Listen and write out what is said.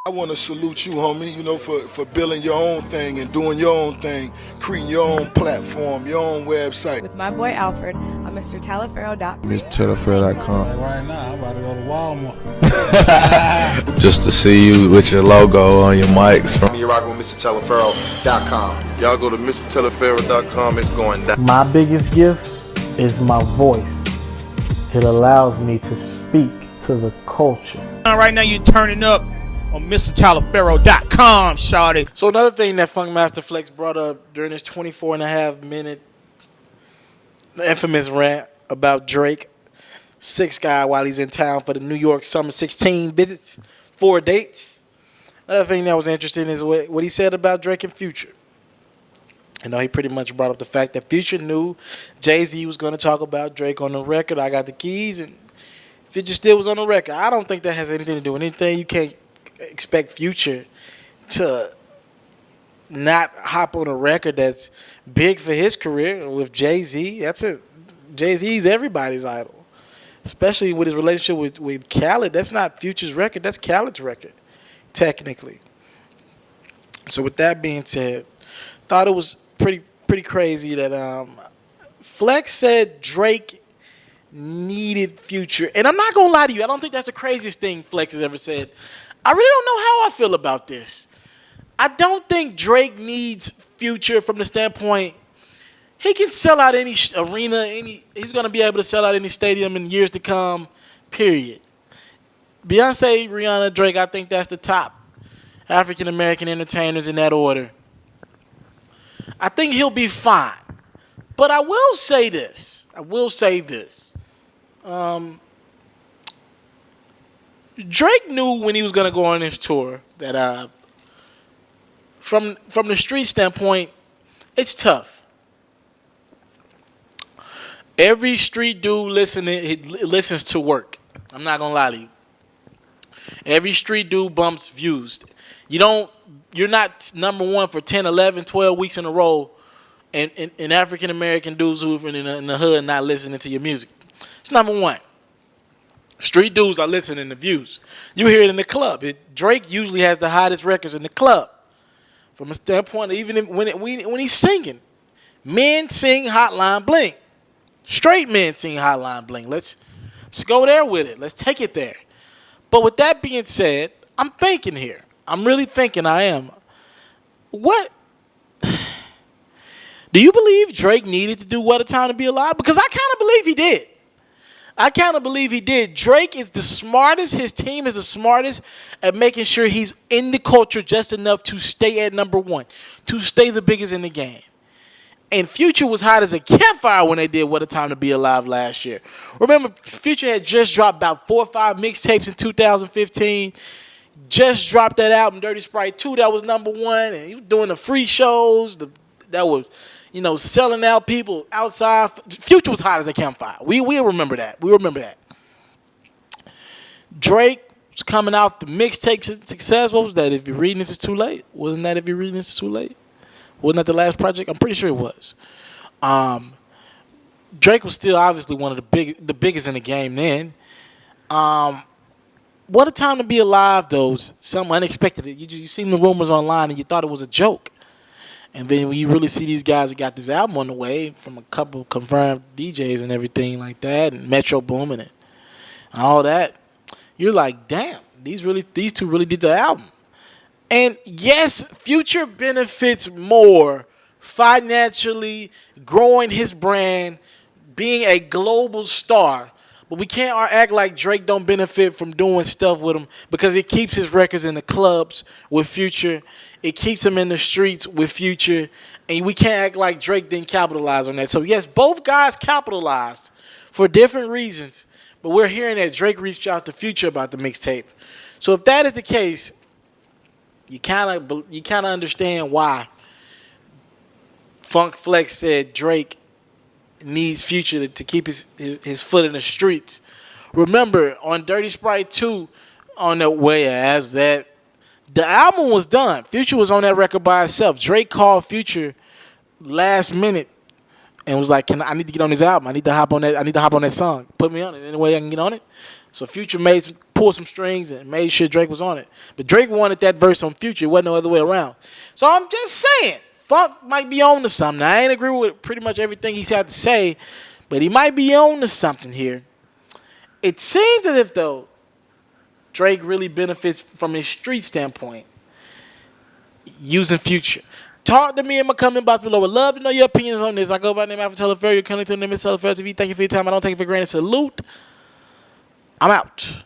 I want to salute you, homie, for building your own thing and doing your own thing, creating your own platform, your own website. With my boy Alfred on Mr. Taliaferro.com. MrTaliaferro.com. Like right now, I'm about to go to Walmart. Just to see you with your logo on your mics. You're rocking with MrTaliaferro.com. Y'all go to MrTaliaferro.com. It's going down. My biggest gift is my voice. It allows me to speak to the culture. Right now you're turning up on MrTaliaferro.com, shawty. So another thing that Funk Master Flex brought up during his 24.5-minute infamous rant about Drake, 6 guy while he's in town for the New York Summer 16 visits, 4 dates. Another thing that was interesting is what he said about Drake and Future. You know, he pretty much brought up the fact that Future knew Jay-Z was going to talk about Drake on the record. I got the keys, and Future still was on the record. I don't think that has anything to do with anything. You can't expect Future to not hop on a record that's big for his career with Jay-Z. That's it. Jay-Z's everybody's idol, especially with his relationship with Khaled. That's not Future's record. That's Khaled's record, technically. So with that being said, thought it was pretty crazy that Flex said Drake needed Future. And I'm not going to lie to you. I don't think that's the craziest thing Flex has ever said. I really don't know how I feel about this. I don't think Drake needs Future from the standpoint he can sell out any arena, he's going to be able to sell out any stadium in years to come, period. Beyonce, Rihanna, Drake, I think that's the top African-American entertainers in that order. I think he'll be fine. But I will say this. Drake knew when he was going to go on this tour that from the street standpoint, it's tough. Every street dude listens to work. I'm not going to lie to you. Every street dude bumps views. You're not number one for 10, 11, 12 weeks in a row and African-American dudes who are in the hood not listening to your music. It's number one. Street dudes are listening to views. You hear it in the club. Drake usually has the hottest records in the club. From a standpoint, even when he's singing. Men sing Hotline Bling. Straight men sing Hotline Bling. Let's go there with it. Let's take it there. But with that being said, I'm thinking here. I'm really thinking I am. What? Do you believe Drake needed to do What a Time to Be Alive? Because I kind of believe he did. Drake is the smartest. His team is the smartest at making sure he's in the culture just enough to stay at number one, to stay the biggest in the game. And Future was hot as a campfire when they did What a Time to Be Alive last year. Remember, Future had just dropped about 4 or 5 mixtapes in 2015. Just dropped that album, Dirty Sprite 2, that was number one. And he was doing the free shows that was, selling out people outside. Future was hot as a campfire. We remember that. Drake was coming out the mixtape success. What was that? If You're Reading This Is Too Late. Wasn't that If You're Reading This Is Too Late? Wasn't that the last project? I'm pretty sure it was. Drake was still obviously one of the biggest in the game then. What a Time to Be Alive, though, something unexpected. You seen the rumors online and you thought it was a joke. And then when you really see these guys who got this album on the way from a couple confirmed DJs and everything like that, and Metro Boomin and all that, you're like, damn, these two really did the album. And yes, Future benefits more financially, growing his brand, being a global star. But we can't act like Drake don't benefit from doing stuff with him because it keeps his records in the clubs with Future. It keeps him in the streets with Future. And we can't act like Drake didn't capitalize on that. So, yes, both guys capitalized for different reasons. But we're hearing that Drake reached out to Future about the mixtape. So if that is the case, you kind of understand why Funk Flex said Drake needs Future to keep his foot in the streets. Remember, on Dirty Sprite 2, on the way as that, the album was done. Future was on that record by himself. Drake called Future last minute and was like, I need to get on this album. I need to hop on that song. Put me on it. Any way I can get on it. So Future pulled some strings and made sure Drake was on it. But Drake wanted that verse on Future. It wasn't no other way around. So I'm just saying, Funk might be on to something. Now, I ain't agree with pretty much everything he's had to say, but he might be on to something here. It seems as if, though, Drake really benefits from his street standpoint using Future. Talk to me in my comment box below. Would love to know your opinions on this. I go by the name of Taliaferro. You're coming to the name of Taliaferro TV. Thank you for your time. I don't take it for granted. Salute. I'm out.